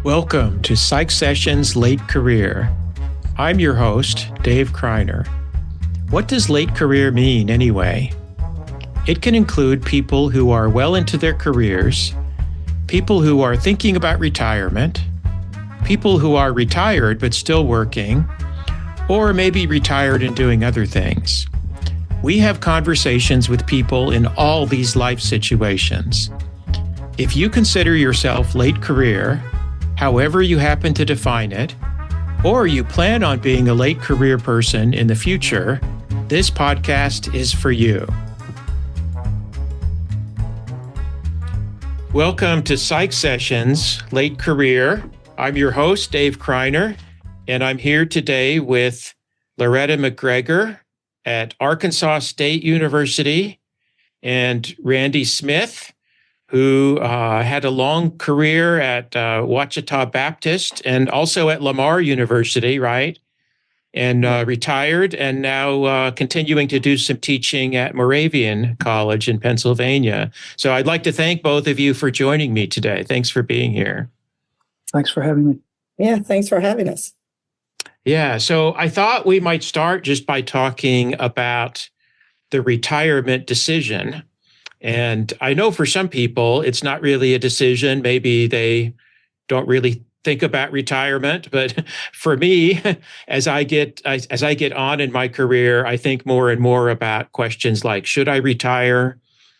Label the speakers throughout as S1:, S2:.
S1: Welcome to Psych Sessions Late Career. I'm your host, Dave Kreiner. What does late career mean anyway? It can include people who are well into their careers, people who are thinking about retirement, people who are retired but still working, or maybe retired and doing other things. We have conversations with people in all these life situations. If you consider yourself late career, however you happen to define it, or you plan on being a late career person in the future, this podcast is for you. Welcome to Psych Sessions Late Career. I'm your host, Dave Kreiner, and I'm here today with Loretta McGregor at Arkansas State University and Randy Smith, who had a long career at Ouachita Baptist and also at Lamar University, right? And retired and now continuing to do some teaching at Moravian College in Pennsylvania. So I'd like to thank both of you for joining me today. Thanks for being here.
S2: Thanks for having me.
S3: Yeah, thanks for having us.
S1: Yeah, so I thought we might start just by talking about the retirement decision. And I know for some people, it's not really a decision. Maybe they don't really think about retirement. But for me, as I get on in my career, I think more and more about questions like, should I retire?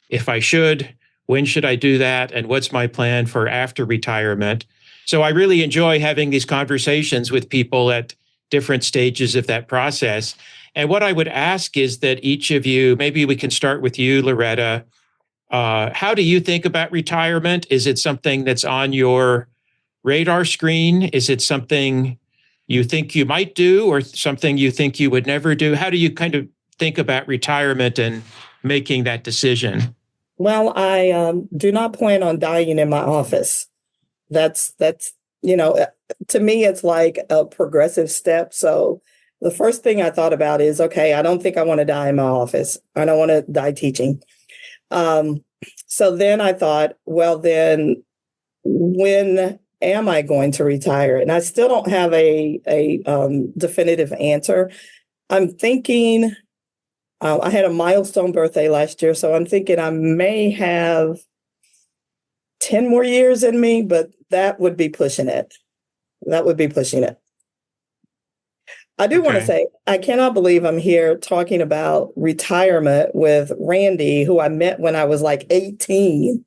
S1: If I should, when should I do that? And what's my plan for after retirement? So I really enjoy having these conversations with people at different stages of that process. And what I would ask is that each of you, maybe we can start with you, Loretta. How do you think about retirement? Is it something that's on your radar screen? Is it something you think you might do or something you think you would never do? How do you kind of think about retirement and making that decision?
S3: Well, I do not plan on dying in my office. That's to me, it's like a progressive step. So the first thing I thought about is, okay, I don't think I want to die in my office. I don't want to die teaching. So then I thought, well, then when am I going to retire? And I still don't have a definitive answer. I'm thinking, I had a milestone birthday last year, so I'm thinking I may have 10 more years in me, but that would be pushing it. I do want to say, I cannot believe I'm here talking about retirement with Randy, who I met when I was like 18.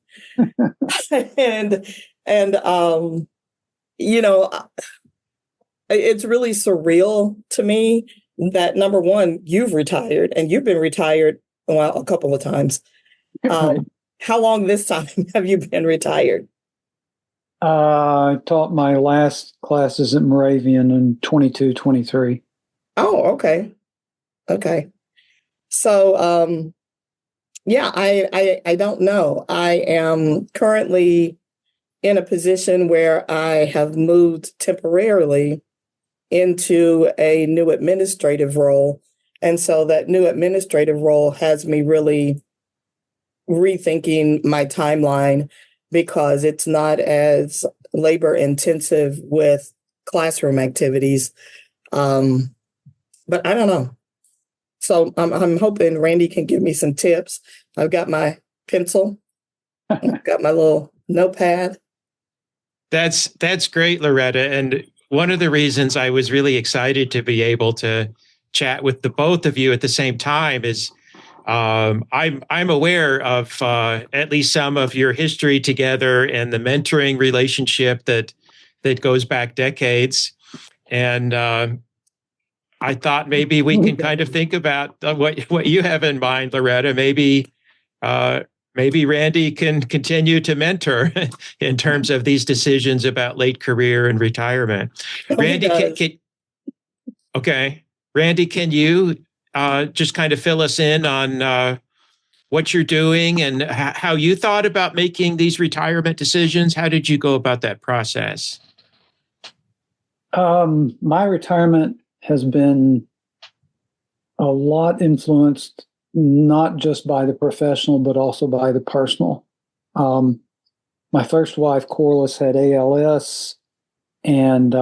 S3: and it's really surreal to me that, number one, you've retired and you've been retired, a couple of times. How long this time have you been retired?
S2: I taught my last classes at Moravian in 22, 23.
S3: Oh, okay. Okay. So, I don't know. I am currently in a position where I have moved temporarily into a new administrative role. And so that new administrative role has me really rethinking my timeline because it's not as labor intensive with classroom activities. But I don't know. So I'm hoping Randy can give me some tips. I've got my pencil. I've got my little notepad.
S1: That's great, Loretta. And one of the reasons I was really excited to be able to chat with the both of you at the same time is I'm aware of at least some of your history together and the mentoring relationship that goes back decades. And I thought maybe we can kind of think about what you have in mind, Loretta. Maybe Randy can continue to mentor in terms of these decisions about late career and retirement. Randy, Randy, can you just kind of fill us in on what you're doing and how you thought about making these retirement decisions? How did you go about that process?
S2: My retirement has been a lot influenced not just by the professional, but also by the personal. My first wife, Corliss, had ALS. And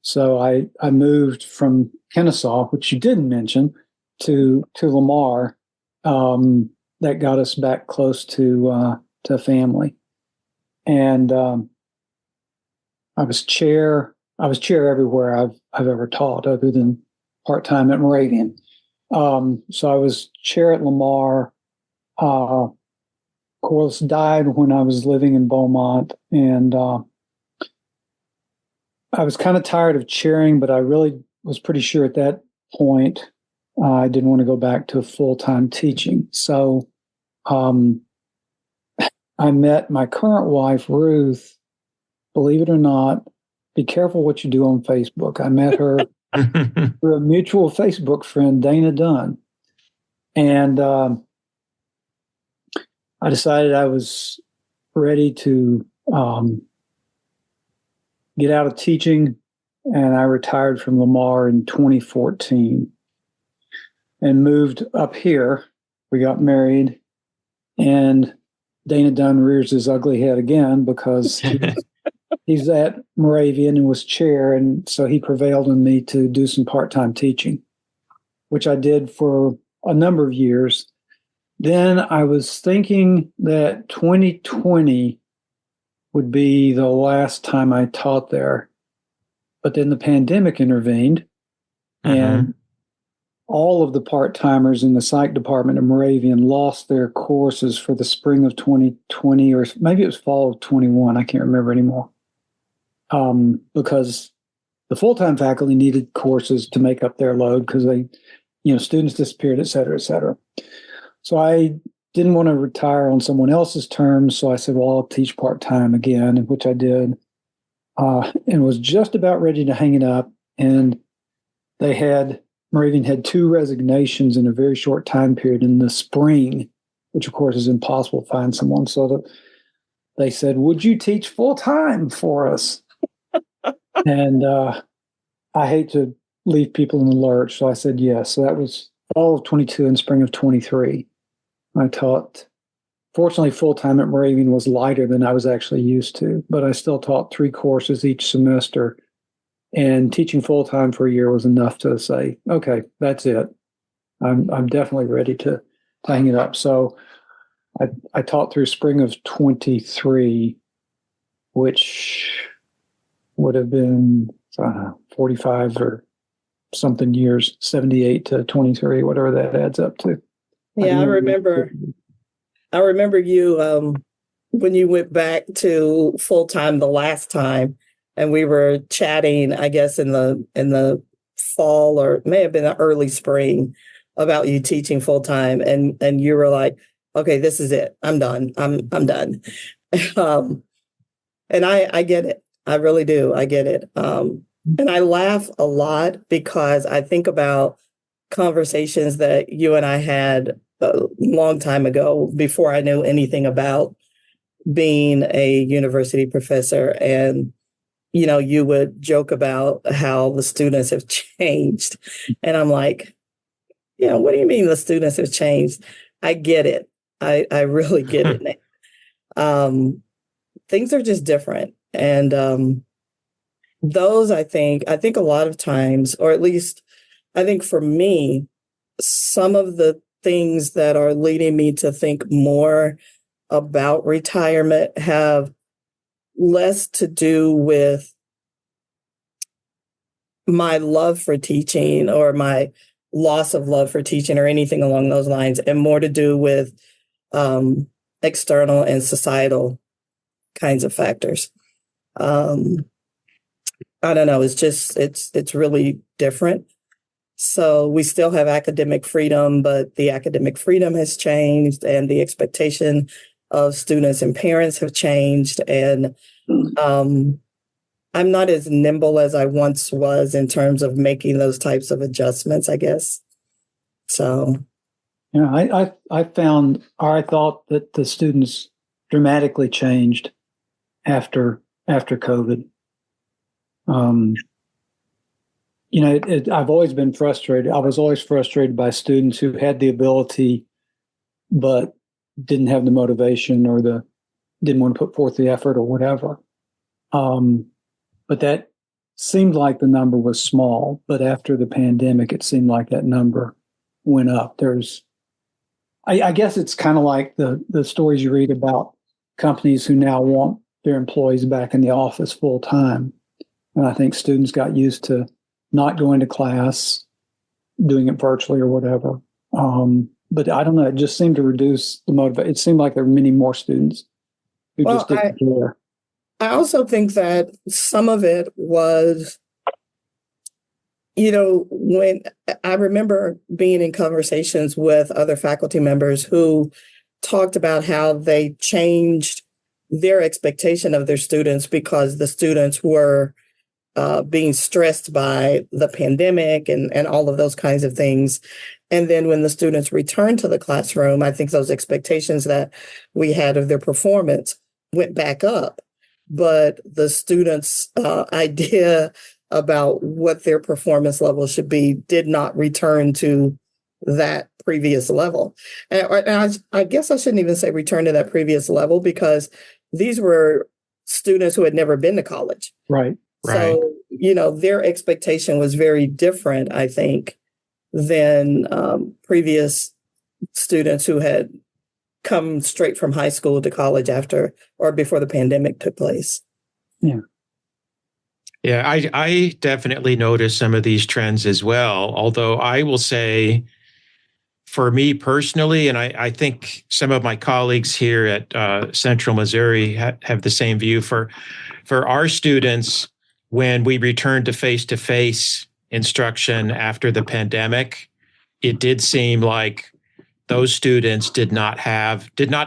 S2: so I moved from Kennesaw, which you didn't mention, to Lamar. That got us back close to family. And I was chair everywhere I've ever taught, other than part-time at Moravian. So I was chair at Lamar. Corliss died when I was living in Beaumont, and I was kind of tired of chairing, but I really was pretty sure at that point I didn't want to go back to full-time teaching. So I met my current wife, Ruth. Believe it or not, be careful what you do on Facebook. I met her through a mutual Facebook friend, Dana Dunn. And I decided I was ready to get out of teaching, and I retired from Lamar in 2014 and moved up here. We got married, and Dana Dunn rears his ugly head again because he's at Moravian and was chair, and so he prevailed on me to do some part-time teaching, which I did for a number of years. Then I was thinking that 2020 would be the last time I taught there, but then the pandemic intervened, and all of the part-timers in the psych department of Moravian lost their courses for the spring of 2020, or maybe it was fall of 21. I can't remember anymore. Because the full-time faculty needed courses to make up their load because students disappeared, et cetera, et cetera. So I didn't want to retire on someone else's terms. So I said, well, I'll teach part-time again, which I did, and was just about ready to hang it up. And Moravian had 2 resignations in a very short time period in the spring, which of course is impossible to find someone. So they said, would you teach full-time for us? And I hate to leave people in the lurch. So I said yes. So that was fall of 22 and spring of 23. I taught. Fortunately, full-time at Moravian was lighter than I was actually used to, but I still taught 3 courses each semester. And teaching full-time for a year was enough to say, okay, that's it. I'm definitely ready to hang it up. So I taught through spring of 23, which would have been 45 or something years, 78 to 23, whatever that adds up to.
S3: Yeah, I remember you when you went back to full time the last time, and we were chatting, I guess in the fall, or it may have been the early spring, about you teaching full time, and you were like, okay, this is it. I'm done. I'm done. And I get it. I really do. I get it. And I laugh a lot because I think about conversations that you and I had a long time ago, before I knew anything about being a university professor. And, you would joke about how the students have changed. And I'm like, what do you mean the students have changed? I get it. I really get it. Things are just different. And those, I think a lot of times, or at least I think for me, some of the things that are leading me to think more about retirement have less to do with my love for teaching or my loss of love for teaching or anything along those lines, and more to do with external and societal kinds of factors. I don't know. It's just, it's really different. So we still have academic freedom, but the academic freedom has changed, and the expectation of students and parents have changed. And I'm not as nimble as I once was in terms of making those types of adjustments, I guess. So.
S2: Yeah, I thought that the students dramatically changed after COVID. I've always been frustrated. I was always frustrated by students who had the ability, but didn't have the motivation or didn't want to put forth the effort or whatever. but that seemed like the number was small. But after the pandemic, it seemed like that number went up. I guess it's kind of like the stories you read about companies who now want their employees back in the office full time. And I think students got used to not going to class, doing it virtually or whatever. But I don't know, it just seemed to reduce the motivation. It seemed like there were many more students who just didn't care.
S3: I also think that some of it was, when I remember being in conversations with other faculty members who talked about how they changed their expectation of their students because the students were being stressed by the pandemic and all of those kinds of things. And then when the students returned to the classroom, I think those expectations that we had of their performance went back up. But the students' idea about what their performance level should be did not return to that previous level. And I guess I shouldn't even say return to that previous level, because these were students who had never been to college.
S2: Right.
S3: So, their expectation was very different, I think, than previous students who had come straight from high school to college after or before the pandemic took place.
S2: Yeah.
S1: Yeah, I definitely noticed some of these trends as well. Although I will say, for me personally, and I think some of my colleagues here at Central Missouri have the same view, for our students, when we returned to face-to-face instruction after the pandemic, it did seem like those students did not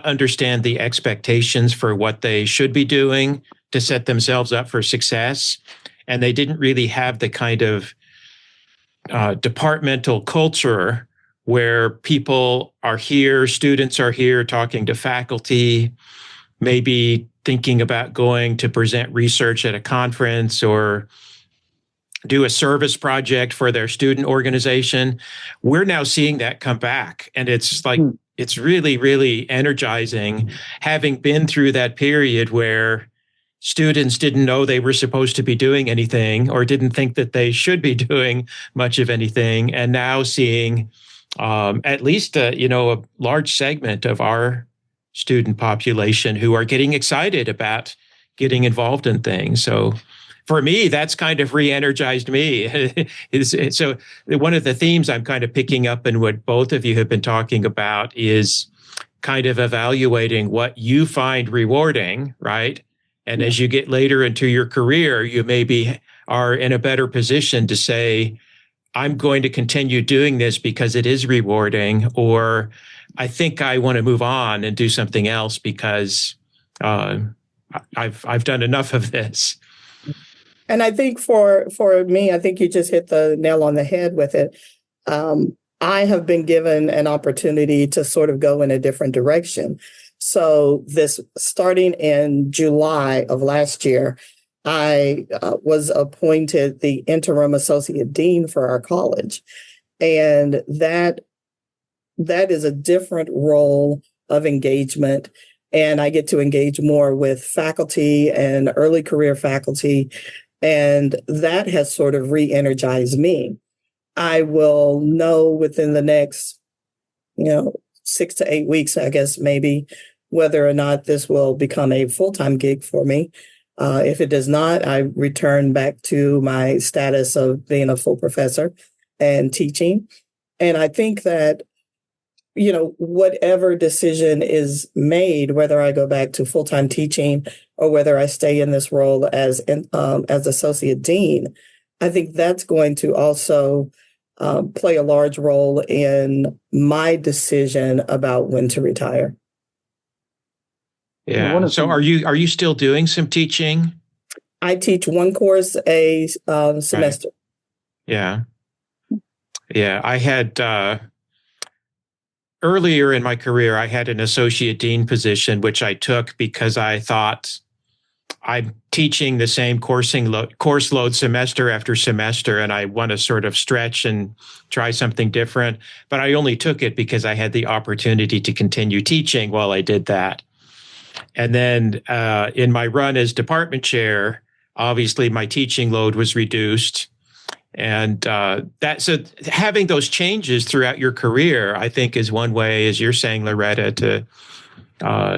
S1: understand the expectations for what they should be doing to set themselves up for success. And they didn't really have the kind of departmental culture where people are here, students are here talking to faculty, maybe thinking about going to present research at a conference or do a service project for their student organization. We're now seeing that come back. And it's like, it's really, really energizing, having been through that period where students didn't know they were supposed to be doing anything or didn't think that they should be doing much of anything. And now seeing at least a large segment of our student population who are getting excited about getting involved in things. So for me, that's kind of re-energized me. So one of the themes I'm kind of picking up in what both of you have been talking about is kind of evaluating what you find rewarding, right? And as you get later into your career, you maybe are in a better position to say, I'm going to continue doing this because it is rewarding, or I think I want to move on and do something else because I've done enough of this.
S3: And I think for me, I think you just hit the nail on the head with it. I have been given an opportunity to sort of go in a different direction. So starting in July of last year, I was appointed the interim associate dean for our college. And that is a different role of engagement. And I get to engage more with faculty and early career faculty. And that has sort of re-energized me. I will know within the next, 6 to 8 weeks, I guess, maybe, whether or not this will become a full-time gig for me. If it does not, I return back to my status of being a full professor and teaching. And I think that, whatever decision is made, whether I go back to full-time teaching or whether I stay in this role as associate dean, I think that's going to also play a large role in my decision about when to retire.
S1: Yeah. So are you still doing some teaching?
S3: I teach one course a semester.
S1: Right. Yeah. Yeah. I had earlier in my career, I had an associate dean position, which I took because I thought I'm teaching the same course load semester after semester, and I want to sort of stretch and try something different. But I only took it because I had the opportunity to continue teaching while I did that. And then in my run as department chair, obviously my teaching load was reduced. And so having those changes throughout your career, I think, is one way, as you're saying, Loretta, to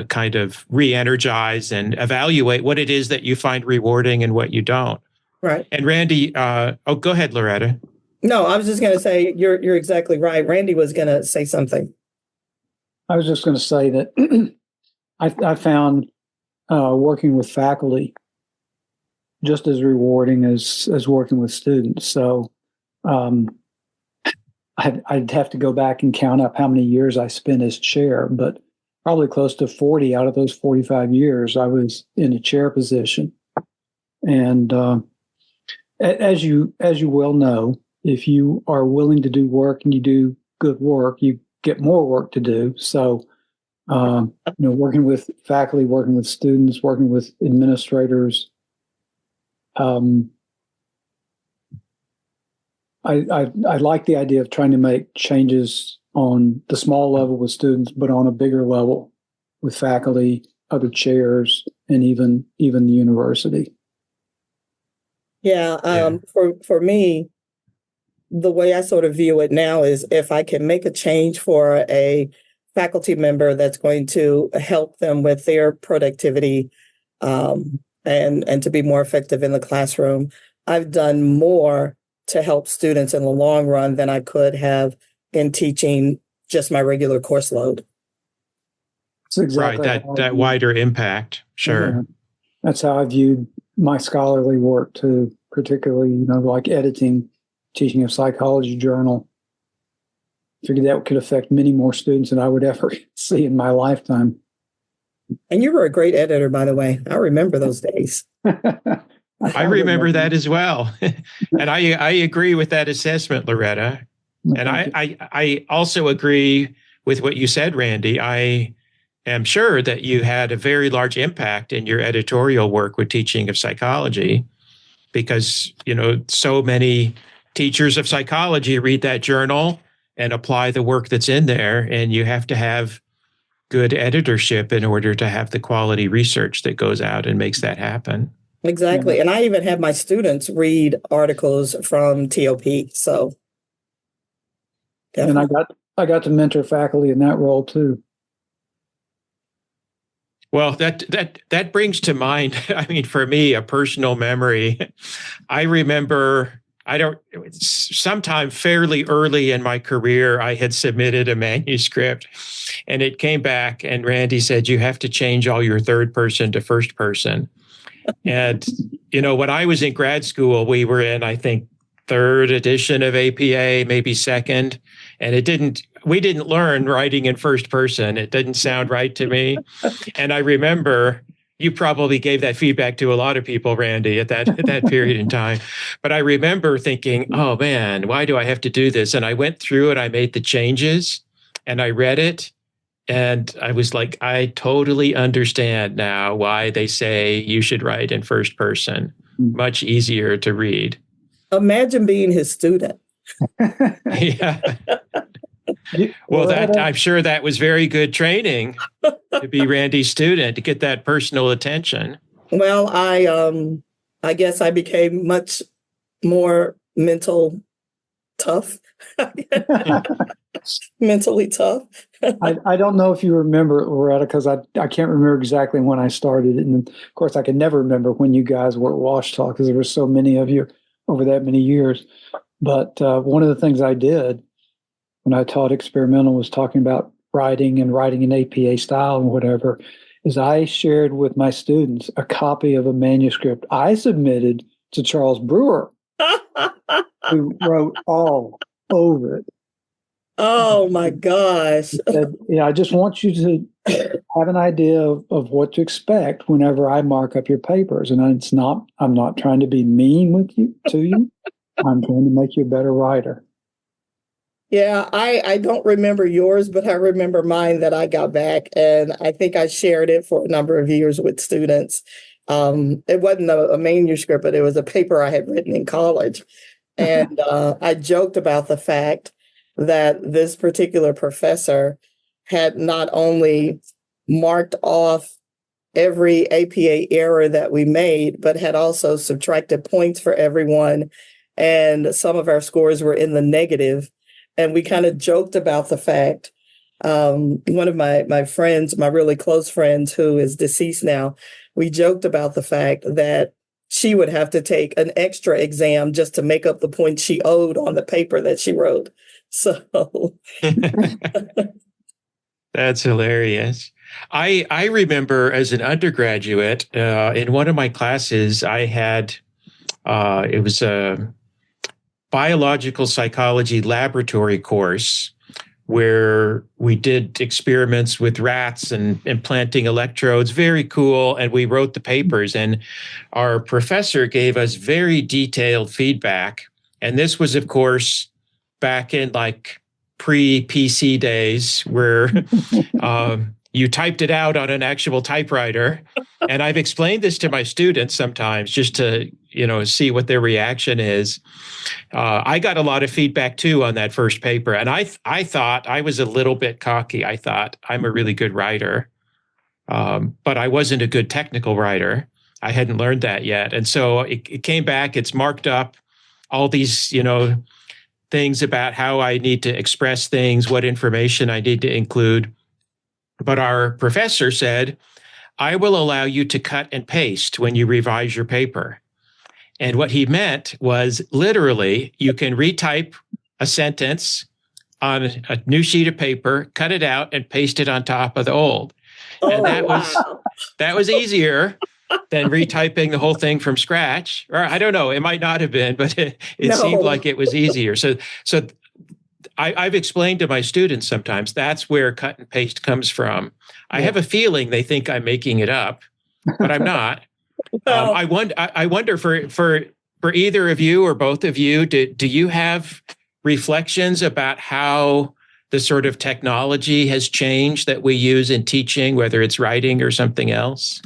S1: kind of re-energize and evaluate what it is that you find rewarding and what you don't.
S3: Right.
S1: And Randy, go ahead, Loretta.
S3: No, I was just going to say you're exactly right. Randy was going to say something.
S2: I was just going to say that I found working with faculty just as rewarding as working with students. So I'd have to go back and count up how many years I spent as chair, but probably close to 40 out of those 45 years I was in a chair position. And as you well know, if you are willing to do work and you do good work, you get more work to do. So working with faculty, working with students, working with administrators, I like the idea of trying to make changes on the small level with students, but on a bigger level with faculty, other chairs, and even the university.
S3: Yeah. For me, the way I sort of view it now is if I can make a change for a faculty member that's going to help them with their productivity, and to be more effective in the classroom, I've done more to help students in the long run than I could have in teaching just my regular course load.
S2: That's exactly
S1: right. That wider impact. Sure.
S2: Yeah. That's how I viewed my scholarly work too, particularly, like editing, teaching a psychology journal. Figured that could affect many more students than I would ever see in my lifetime.
S3: And you were a great editor, by the way. I remember those days.
S1: I remember that as well. And I agree with that assessment, Loretta. And I also agree with what you said, Randy. I am sure that you had a very large impact in your editorial work with teaching of psychology, because, so many teachers of psychology read that journal and apply the work that's in there. And you have to have good editorship in order to have the quality research that goes out and makes that happen.
S3: Exactly. And I even have my students read articles from TOP. So definitely.
S2: And I got to mentor faculty in that role too.
S1: Well, that brings to mind, for me, a personal memory. I remember sometime fairly early in my career, I had submitted a manuscript and it came back and Randy said, you have to change all your third person to first person. And, when I was in grad school, we were in, I think, third edition of APA, maybe second. And we didn't learn writing in first person. It didn't sound right to me. And I remember you probably gave that feedback to a lot of people, Randy, at that period in time. But I remember thinking, oh man, why do I have to do this? And I went through it, I made the changes and I read it. And I was like, I totally understand now why they say you should write in first person. Much easier to read.
S3: Imagine being his student.
S1: Yeah. Well, I'm sure that was very good training to be Randy's student, to get that personal attention.
S3: Well, I guess I became much more mentally tough. Mentally tough.
S2: I don't know if you remember, Loretta, because I can't remember exactly when I started. And of course, I can never remember when you guys were at Washita because there were so many of you over that many years. But one of the things I did when I taught experimental was talking about writing in APA style and whatever, is I shared with my students a copy of a manuscript I submitted to Charles Brewer, who wrote all over it.
S3: Oh my gosh.
S2: Said, I just want you to have an idea of what to expect whenever I mark up your papers. And I'm not trying to be mean to you. I'm trying to make you a better writer.
S3: Yeah, I don't remember yours, but I remember mine that I got back. And I think I shared it for a number of years with students. It wasn't a manuscript, but it was a paper I had written in college. And I joked about the fact that this particular professor had not only marked off every APA error that we made, but had also subtracted points for everyone. And some of our scores were in the negative. And we kind of joked about the fact, one of my friends, my really close friends who is deceased now, we joked about the fact that she would have to take an extra exam just to make up the points she owed on the paper that she wrote. So
S1: That's hilarious. I remember as an undergraduate, in one of my classes, I had, it was a biological psychology laboratory course where we did experiments with rats and implanting electrodes. Very cool. And we wrote the papers, and our professor gave us very detailed feedback. And this was, of course, back in like pre-PC days where you typed it out on an actual typewriter. And I've explained this to my students sometimes just to, see what their reaction is. I got a lot of feedback too on that first paper. And I thought I was a little bit cocky. I thought I'm a really good writer, but I wasn't a good technical writer. I hadn't learned that yet. And so it came back, it's marked up, all these, things about how I need to express things, what information I need to include. But our professor said, I will allow you to cut and paste when you revise your paper. And what he meant was literally you can retype a sentence on a new sheet of paper, cut it out and paste it on top of the old. And that was easier than retyping the whole thing from scratch. Or I don't know, it might not have been, but it seemed like it was easier. So I've explained to my students sometimes that's where cut and paste comes from. I have a feeling they think I'm making it up, but I'm not. Well, I wonder for either of you or both of you, do you have reflections about how the sort of technology has changed that we use in teaching, whether it's writing or something else?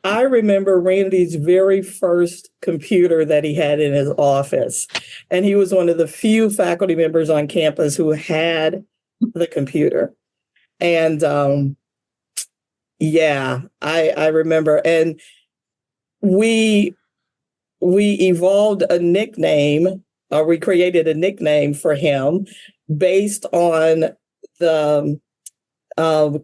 S3: I remember Randy's very first computer that he had in his office, and he was one of the few faculty members on campus who had the computer. And I remember. And we evolved a nickname, or we created a nickname for him based on the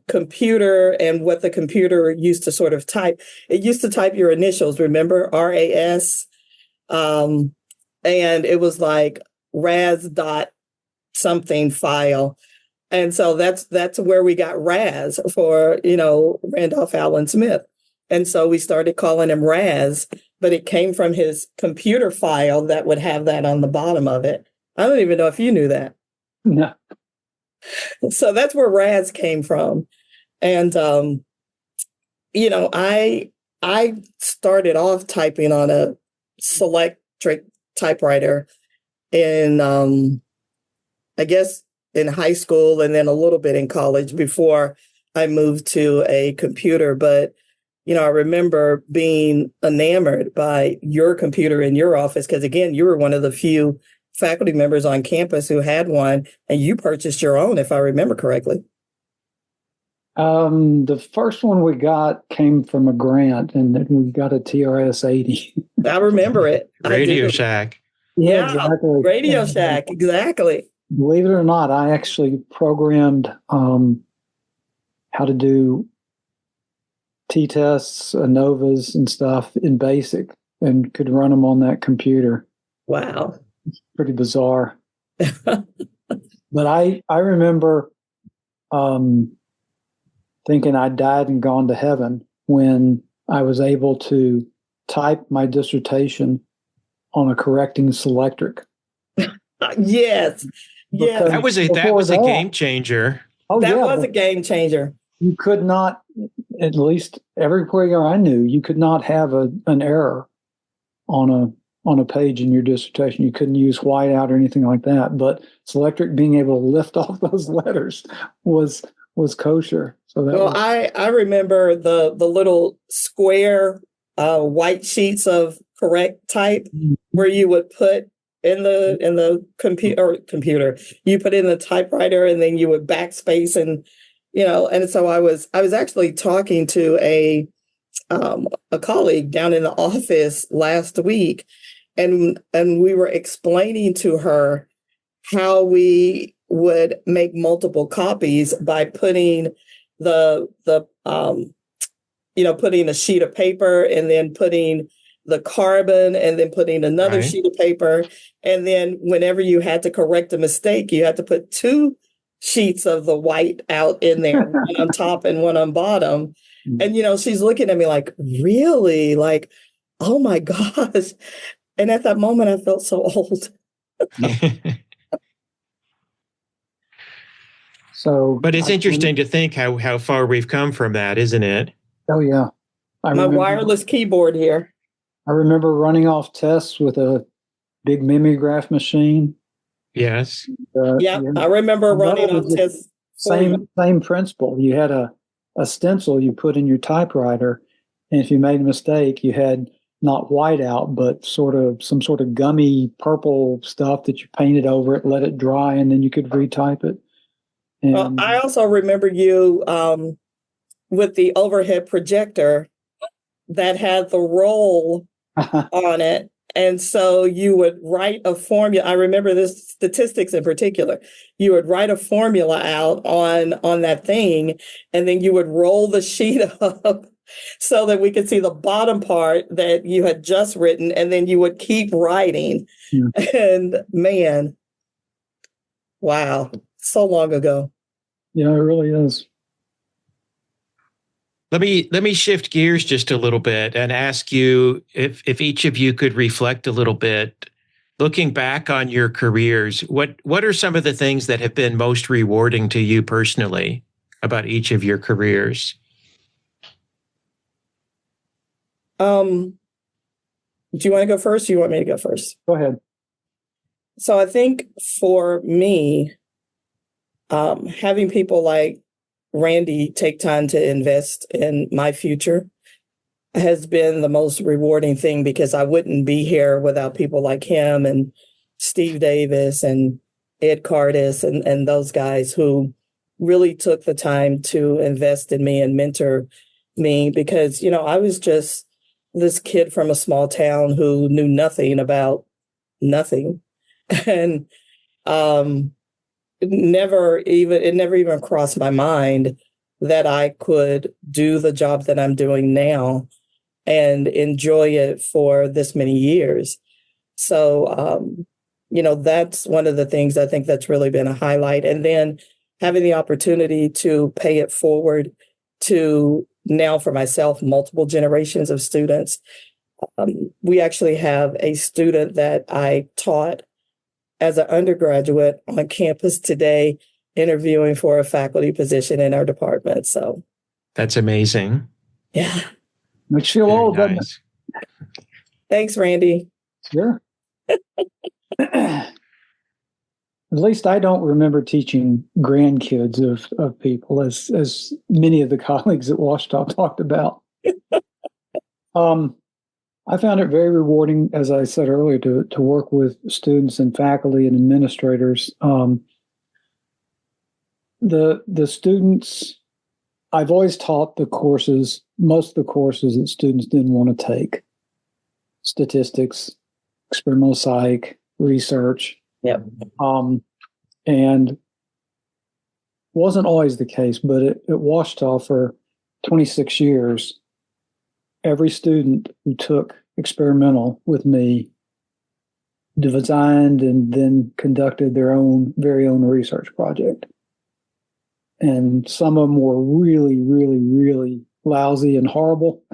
S3: computer and what the computer used to sort of type. It used to type your initials, remember, RAS? And it was like ras dot something file. And so that's where we got Raz for, Randolph Allen Smith. And so we started calling him Raz, but it came from his computer file that would have that on the bottom of it. I don't even know if you knew that.
S2: No.
S3: So that's where Raz came from. And, I started off typing on a Selectric typewriter in, I guess, in high school and then a little bit in college before I moved to a computer. But, I remember being enamored by your computer in your office because, again, you were one of the few faculty members on campus who had one, and you purchased your own, if I remember correctly.
S2: The first one we got came from a grant, and we got a TRS-80.
S3: I remember it.
S1: Radio Shack.
S3: Yeah,
S2: exactly.
S3: Radio Shack, exactly.
S2: Believe it or not, I actually programmed how to do t-tests, ANOVAs, and stuff in BASIC, and could run them on that computer.
S3: Wow.
S2: Pretty bizarre. But I remember thinking I died and gone to heaven when I was able to type my dissertation on a correcting Selectric.
S3: Yes. Yeah.
S1: That was a game changer.
S2: Oh,
S3: that was a game changer.
S2: You could not, at least everywhere I knew, you could not have an error on a page in your dissertation. You couldn't use whiteout or anything like that. But Selectric being able to lift off those letters was kosher. So that
S3: I remember the little square white sheets of correct type where you would put in the computer, you put in the typewriter and then you would backspace and so I was actually talking to a a colleague down in the office last week, and we were explaining to her how we would make multiple copies by putting putting a sheet of paper and then putting the carbon and then putting another
S1: Right.
S3: sheet of paper. And then whenever you had to correct a mistake, you had to put two sheets of the white out in there, one on top and one on bottom. And, she's looking at me like, really? Like, oh my gosh. And at that moment, I felt so old.
S1: But it's interesting to think how far we've come from that, isn't it?
S2: Oh, yeah.
S3: My wireless keyboard here.
S2: I remember running off tests with a big mimeograph machine.
S1: Yes.
S3: I remember running off tests.
S2: Same principle. You had a stencil you put in your typewriter, and if you made a mistake, you had not whiteout, but some sort of gummy purple stuff that you painted over it, let it dry, and then you could retype it. And
S3: well, I also remember you with the overhead projector that had the roll on it. And so you would write a formula. I remember this statistics in particular. You would write a formula out on that thing, and then you would roll the sheet up so that we could see the bottom part that you had just written, and then you would keep writing.
S2: Yeah.
S3: And man, wow, so long ago.
S2: Yeah, it really is.
S1: Let me shift gears just a little bit and ask you if each of you could reflect a little bit, looking back on your careers. What are some of the things that have been most rewarding to you personally about each of your careers?
S3: Do you want to go first? Or you want me to go first?
S2: Go ahead.
S3: So I think for me, having people like Randy take time to invest in my future has been the most rewarding thing, because I wouldn't be here without people like him and Steve Davis and Ed Cardis and those guys who really took the time to invest in me and mentor me, because, I was just this kid from a small town who knew nothing about nothing. And it never even crossed my mind that I could do the job that I'm doing now and enjoy it for this many years. So, that's one of the things I think that's really been a highlight. And then having the opportunity to pay it forward to now for myself, multiple generations of students. We actually have a student that I taught as an undergraduate on campus today, interviewing for a faculty position in our department. So
S1: that's amazing.
S3: Yeah.
S2: Makes you feel old, doesn't it?
S3: Thanks, Randy.
S2: Sure. At least I don't remember teaching grandkids of people as many of the colleagues at Ouachita talked about. I found it very rewarding, as I said earlier, to work with students and faculty and administrators. The students, I've always taught most of the courses that students didn't want to take: statistics, experimental psych, research.
S3: Yep.
S2: And wasn't always the case, but at Ouachita for 26 years, every student who took experimental with me designed and then conducted their very own research project. And some of them were really, really, really lousy and horrible,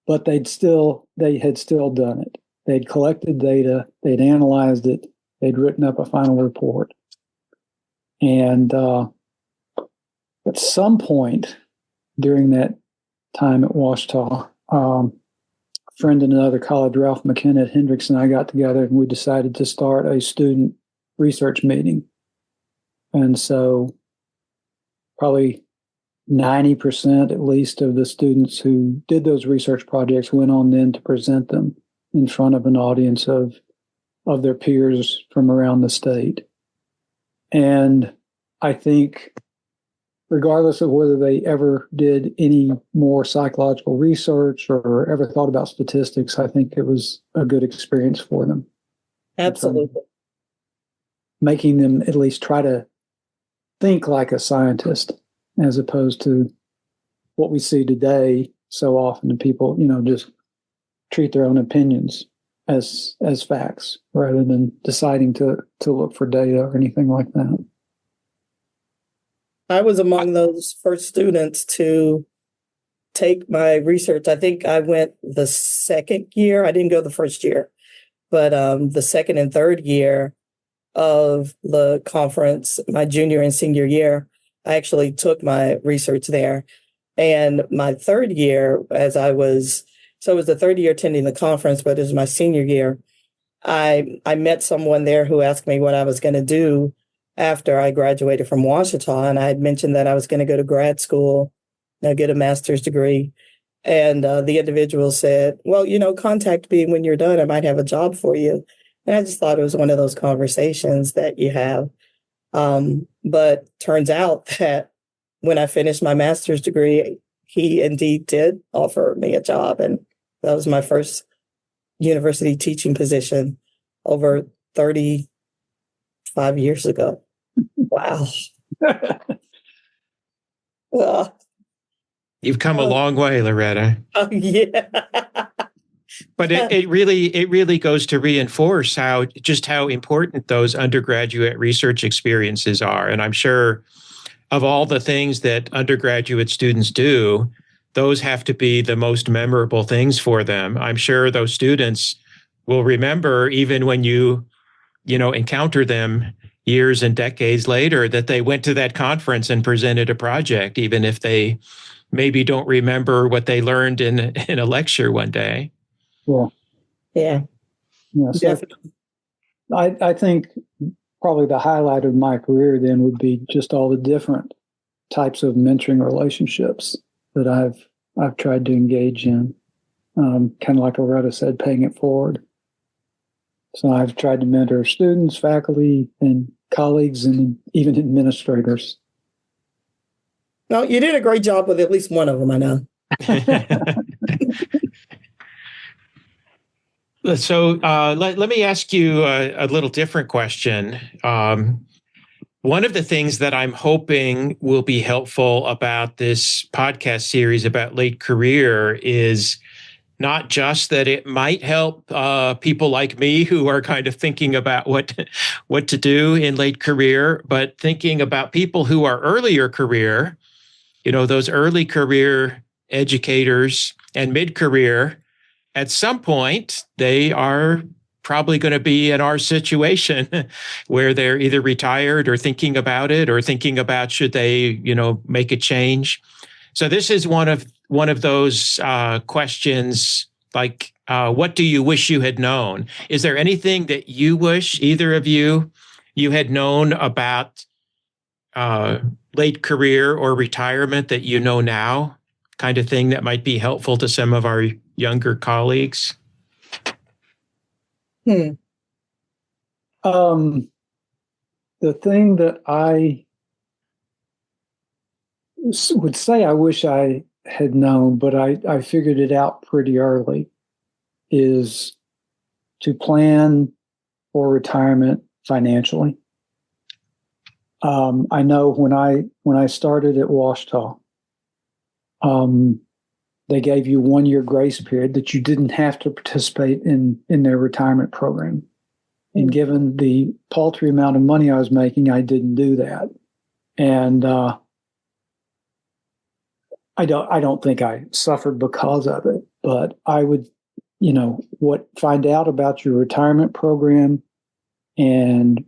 S2: but they had still done it. They'd collected data, they'd analyzed it, they'd written up a final report. And at some point during that time at Ouachita, a friend in another college, Ralph McKenna at Hendrix, and I got together and we decided to start a student research meeting. And so probably 90% at least of the students who did those research projects went on then to present them in front of an audience of their peers from around the state. And I think regardless of whether they ever did any more psychological research or ever thought about statistics, I think it was a good experience for them.
S3: Absolutely.
S2: Making them at least try to think like a scientist, as opposed to what we see today so often. People, just treat their own opinions as facts rather than deciding to look for data or anything like that.
S3: I was among those first students to take my research. I think I went the second year. I didn't go the first year, but the second and third year of the conference, my junior and senior year, I actually took my research there. And my third year, so it was the third year attending the conference, but it was my senior year. I met someone there who asked me what I was going to do after I graduated from Washita. And I had mentioned that I was going to go to grad school, get a master's degree. And the individual said, well, contact me when you're done. I might have a job for you. And I just thought it was one of those conversations that you have. But turns out that when I finished my master's degree, he indeed did offer me a job. And that was my first university teaching position over 35 years ago. Wow.
S1: You've come a long way, Loretta.
S3: Oh, yeah.
S1: But it really goes to reinforce how important those undergraduate research experiences are. And I'm sure of all the things that undergraduate students do, those have to be the most memorable things for them. I'm sure those students will remember, even when you encounter them years and decades later, that they went to that conference and presented a project, even if they maybe don't remember what they learned in a lecture one day.
S3: Yeah.
S2: So definitely. I think probably the highlight of my career then would be just all the different types of mentoring relationships that I've tried to engage in. Kind of like Loretta said, paying it forward. So I've tried to mentor students, faculty, and colleagues, and even administrators.
S3: No, you did a great job with at least one of them, I know.
S1: So let me ask you a little different question. One of the things that I'm hoping will be helpful about this podcast series about late career is not just that it might help people like me who are kind of thinking about what to do in late career, but thinking about people who are earlier career, those early career educators and mid-career. At some point, they are probably going to be in our situation where they're either retired or thinking about it or thinking about should they, make a change. So this is one of those questions like, what do you wish you had known? Is there anything that you wish, either of you had known about late career or retirement that you know now, kind of thing that might be helpful to some of our younger colleagues?
S2: The thing that I would say I wish I had known, but I figured it out pretty early, is to plan for retirement financially. I know when I started at Washita, they gave you 1 year grace period that you didn't have to participate in their retirement program. And given the paltry amount of money I was making, I didn't do that. And I don't think I suffered because of it, but I would, find out about your retirement program. And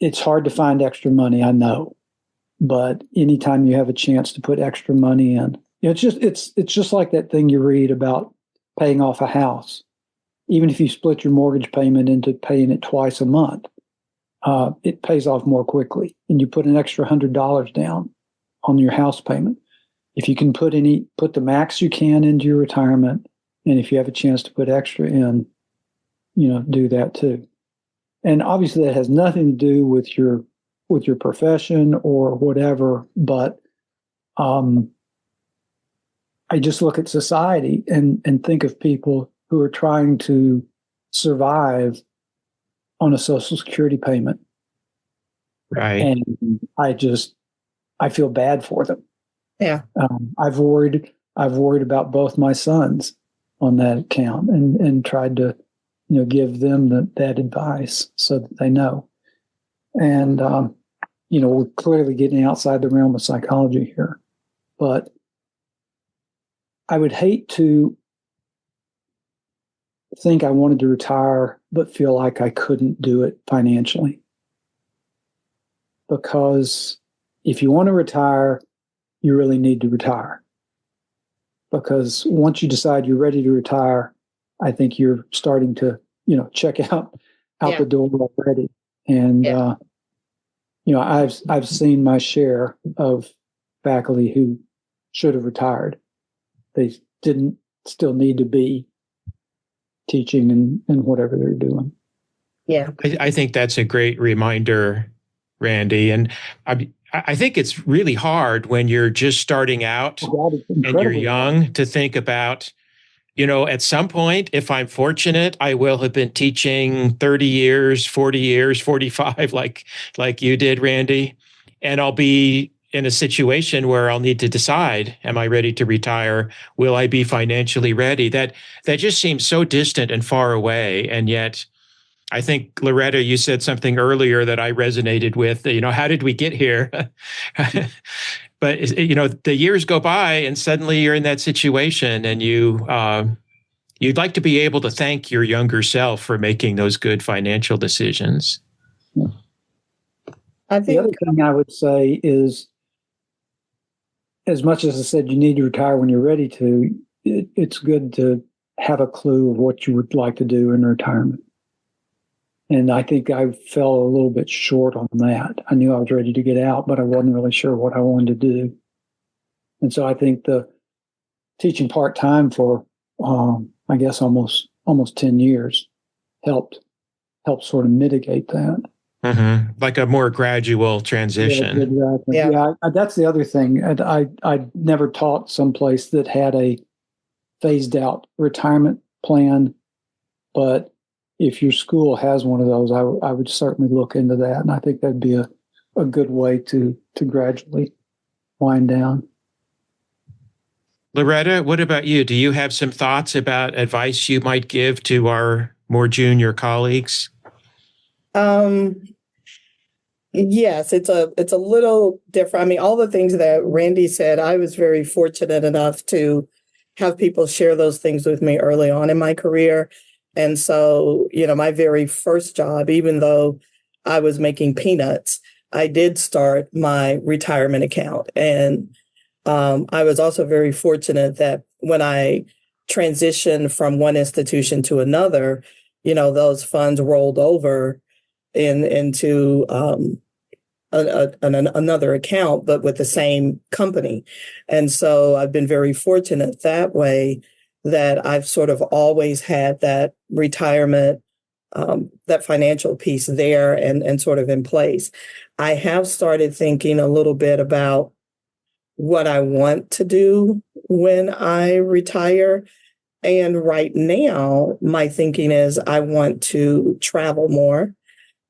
S2: it's hard to find extra money, I know. But anytime you have a chance to put extra money in, it's just like that thing you read about paying off a house. Even if you split your mortgage payment into paying it twice a month, it pays off more quickly. And you put an extra $100 down on your house payment. If you can put the max you can into your retirement, and if you have a chance to put extra in, do that too. And obviously that has nothing to do with your with your profession or whatever, but I just look at society and think of people who are trying to survive on a Social Security payment.
S1: Right.
S2: And I feel bad for them.
S3: Yeah.
S2: I've worried about both my sons on that account and tried to, give them that advice so that they know. And, we're clearly getting outside the realm of psychology here, but I would hate to think I wanted to retire, but feel like I couldn't do it financially. Because if you want to retire, you really need to retire. Because once you decide you're ready to retire, I think you're starting to, check out the door already. And, I've seen my share of faculty who should have retired. They didn't still need to be teaching and whatever they're doing.
S3: Yeah.
S1: I think that's a great reminder, Randy. And I think it's really hard when you're just starting out and you're young to think about, at some point, if I'm fortunate, I will have been teaching 30 years, 40 years, 45, like you did, Randy. And I'll be in a situation where I'll need to decide, am I ready to retire? Will I be financially ready? That just seems so distant and far away. And yet, I think, Loretta, you said something earlier that I resonated with, how did we get here? But, the years go by and suddenly you're in that situation and you'd like to be able to thank your younger self for making those good financial decisions.
S2: Yeah. The other thing I would say is, as much as I said you need to retire when you're ready to, it's good to have a clue of what you would like to do in retirement. And I think I fell a little bit short on that. I knew I was ready to get out, but I wasn't really sure what I wanted to do. And so I think the teaching part-time for, I guess, almost 10 years helped sort of mitigate that.
S1: Mm-hmm. Like a more gradual transition.
S2: Yeah, exactly. Yeah, that's the other thing. I never taught someplace that had a phased out retirement plan, but if your school has one of those, I would certainly look into that. And I think that'd be a good way to gradually wind down.
S1: Loretta, what about you? Do you have some thoughts about advice you might give to our more junior colleagues?
S3: Yes, it's a little different. I mean, all the things that Randy said, I was very fortunate enough to have people share those things with me early on in my career. And so, my very first job, even though I was making peanuts, I did start my retirement account. And I was also very fortunate that when I transitioned from one institution to another, those funds rolled over into another account, but with the same company. And so I've been very fortunate that way, that I've sort of always had that retirement, that financial piece there and sort of in place. I have started thinking a little bit about what I want to do when I retire. And right now, my thinking is I want to travel more.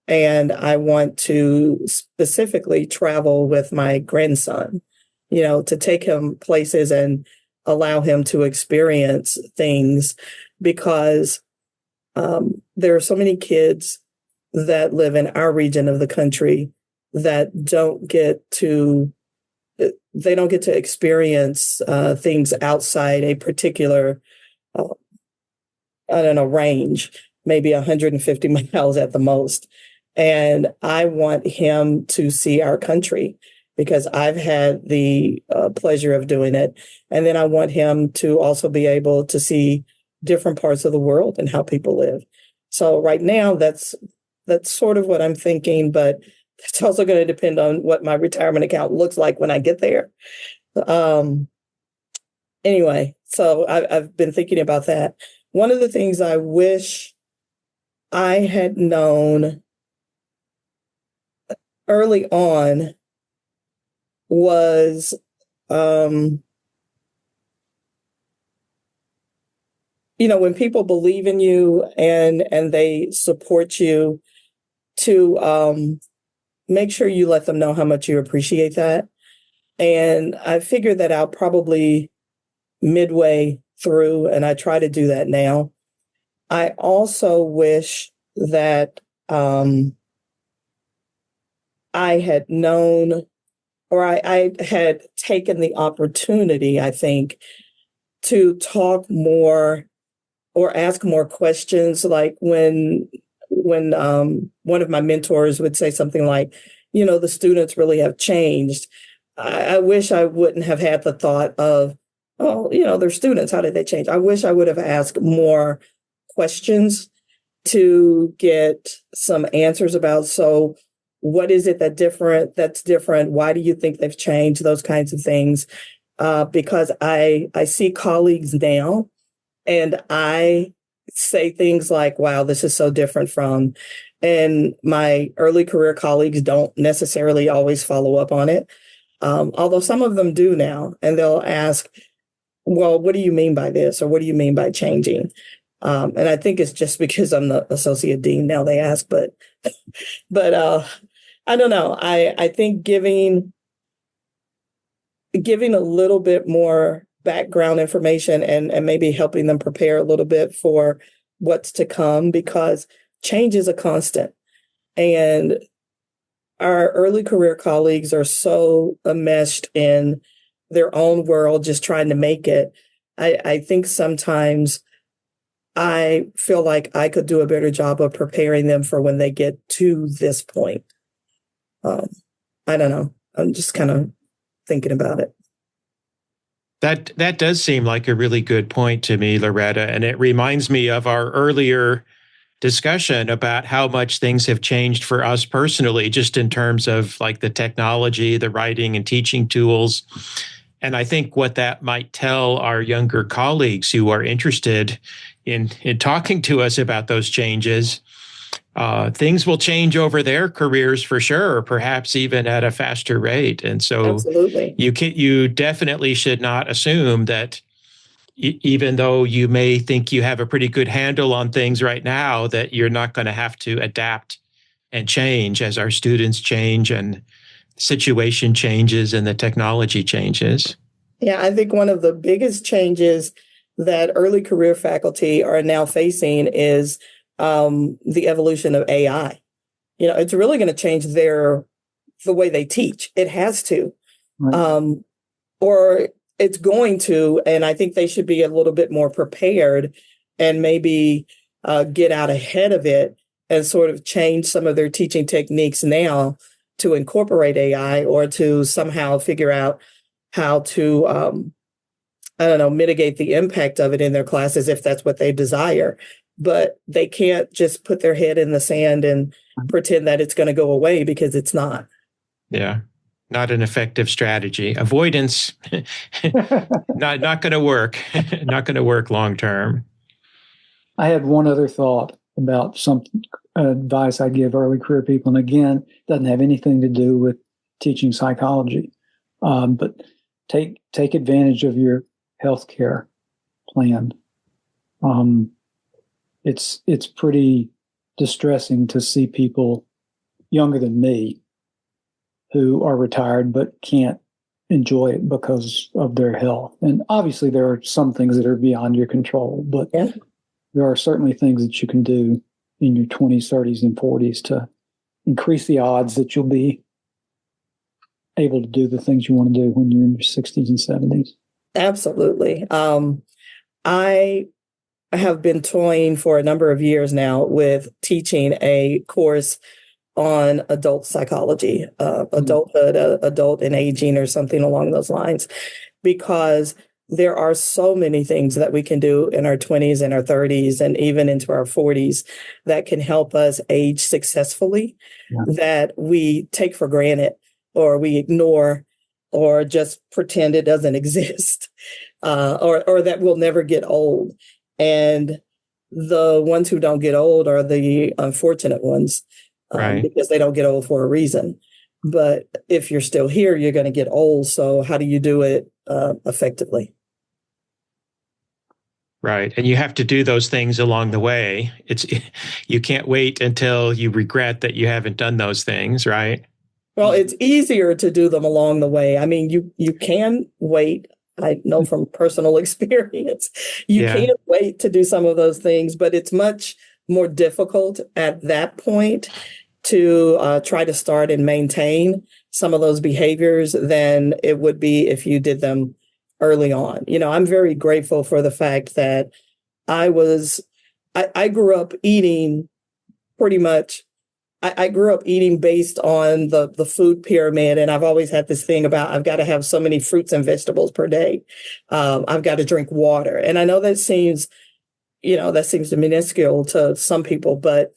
S3: And I want to specifically travel with my grandson, to take him places and allow him to experience things, because there are so many kids that live in our region of the country that don't get to experience things outside a particular, range, maybe 150 miles at the most. And I want him to see our country because I've had the pleasure of doing it. And then I want him to also be able to see different parts of the world and how people live. So right now, that's sort of what I'm thinking, but it's also going to depend on what my retirement account looks like when I get there. Anyway, so I've been thinking about that. One of the things I wish I had known early on was when people believe in you and they support you, to make sure you let them know how much you appreciate that. And I figured that out probably midway through, and I try to do that now. I also wish that I had known, or I had taken the opportunity, I think, to talk more or ask more questions. Like when one of my mentors would say something like, the students really have changed. I wish I wouldn't have had the thought of, oh, they're students. How did they change? I wish I would have asked more questions to get some answers about, so what is it that's different? Why do you think they've changed? Those kinds of things. Because I see colleagues now and I say things like, wow, this is so different from, and my early career colleagues don't necessarily always follow up on it. Although some of them do now, and they'll ask, well, what do you mean by this? Or what do you mean by changing? And I think it's just because I'm the associate dean now they ask, but I don't know. I think giving a little bit more background information and maybe helping them prepare a little bit for what's to come, because change is a constant. And our early career colleagues are so enmeshed in their own world, just trying to make it. I think sometimes I feel like I could do a better job of preparing them for when they get to this point. I don't know. I'm just kind of thinking about it.
S1: That does seem like a really good point to me, Loretta, and it reminds me of our earlier discussion about how much things have changed for us personally, just in terms of like the technology, the writing and teaching tools. And I think what that might tell our younger colleagues who are interested in talking to us about those changes, things will change over their careers for sure, perhaps even at a faster rate. And so
S3: absolutely,
S1: you definitely should not assume that even though you may think you have a pretty good handle on things right now, that you're not going to have to adapt and change as our students change and the situation changes and the technology changes.
S3: Yeah, I think one of the biggest changes that early career faculty are now facing is the evolution of AI. It's really going to change the way they teach. It has to, right. Or it's going to, and I think they should be a little bit more prepared and maybe get out ahead of it and sort of change some of their teaching techniques now to incorporate AI, or to somehow figure out how to, mitigate the impact of it in their classes if that's what they desire. But they can't just put their head in the sand and pretend that it's going to go away, because it's not.
S1: Yeah. Not an effective strategy. Avoidance, not going to work. Not going to work long term.
S2: I had one other thought about some advice I give early career people, and again, doesn't have anything to do with teaching psychology, but take advantage of your healthcare plan. It's pretty distressing to see people younger than me who are retired but can't enjoy it because of their health. And obviously there are some things that are beyond your control, but there are certainly things that you can do in your 20s, 30s, and 40s to increase the odds that you'll be able to do the things you want to do when you're in your 60s and 70s.
S3: Absolutely. I have been toying for a number of years now with teaching a course on adult psychology, adulthood, adult and aging, or something along those lines, because there are so many things that we can do in our 20s and our 30s and even into our 40s that can help us age successfully, that we take for granted, or we ignore, or just pretend it doesn't exist, or that we'll never get old. And the ones who don't get old are the unfortunate ones,
S1: right.
S3: Because they don't get old for a reason. But if you're still here, you're going to get old. So how do you do it effectively?
S1: Right. And you have to do those things along the way. You can't wait until you regret that you haven't done those things, right?
S3: Well, it's easier to do them along the way. I mean, you can wait. I know from personal experience, you can wait to do some of those things, but it's much more difficult at that point to try to start and maintain some of those behaviors than it would be if you did them early on. I'm very grateful for the fact that I grew up eating pretty much. I grew up eating based on the food pyramid, and I've always had this thing about I've got to have so many fruits and vegetables per day. I've got to drink water, and I know that seems minuscule to some people, but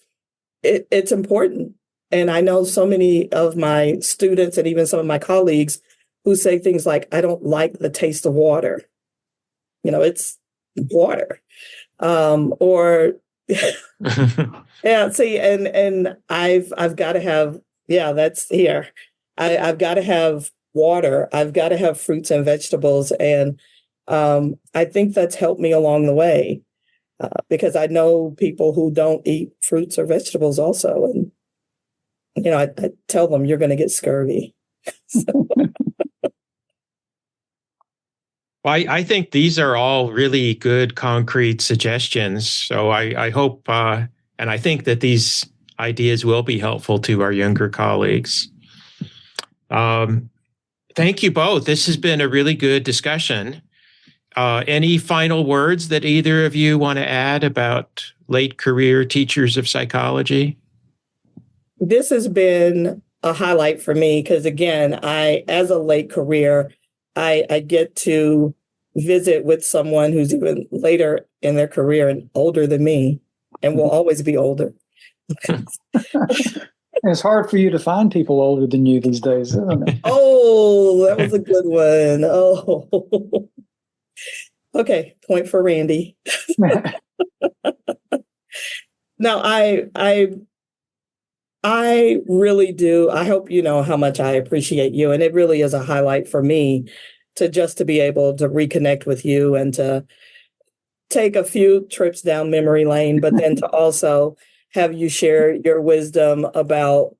S3: it's important. And I know so many of my students and even some of my colleagues who say things like, "I don't like the taste of water." It's water, or. Yeah, see, and I've got to have, that's here. I've got to have water. I've got to have fruits and vegetables. And I think that's helped me along the way because I know people who don't eat fruits or vegetables also. And, I tell them you're going to get scurvy.
S1: Well, I think these are all really good, concrete suggestions. So I hope, and I think that these ideas will be helpful to our younger colleagues. Thank you both. This has been a really good discussion. Any final words that either of you want to add about late career teachers of psychology?
S3: This has been a highlight for me because, again, as a late career, I get to visit with someone who's even later in their career and older than me and will always be older.
S2: It's hard for you to find people older than you these days, isn't it?
S3: Oh, that was a good one. Oh, okay. Point for Randy. Now, I really do. I hope you know how much I appreciate you. And it really is a highlight for me to be able to reconnect with you and to take a few trips down memory lane, but then to also have you share your wisdom about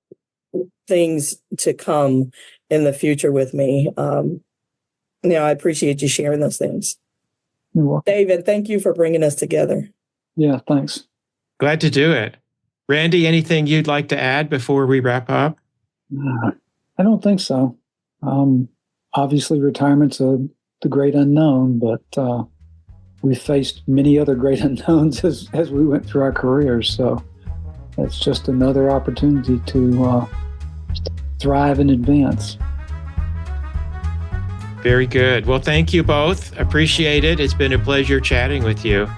S3: things to come in the future with me. I appreciate you sharing those things.
S2: You're welcome.
S3: David, thank you for bringing us together.
S2: Yeah, thanks.
S1: Glad to do it. Randy, anything you'd like to add before we wrap up?
S2: I don't think so. Obviously, retirement's the great unknown, but we faced many other great unknowns as we went through our careers. So it's just another opportunity to thrive and advance.
S1: Very good. Well, thank you both. Appreciate it. It's been a pleasure chatting with you.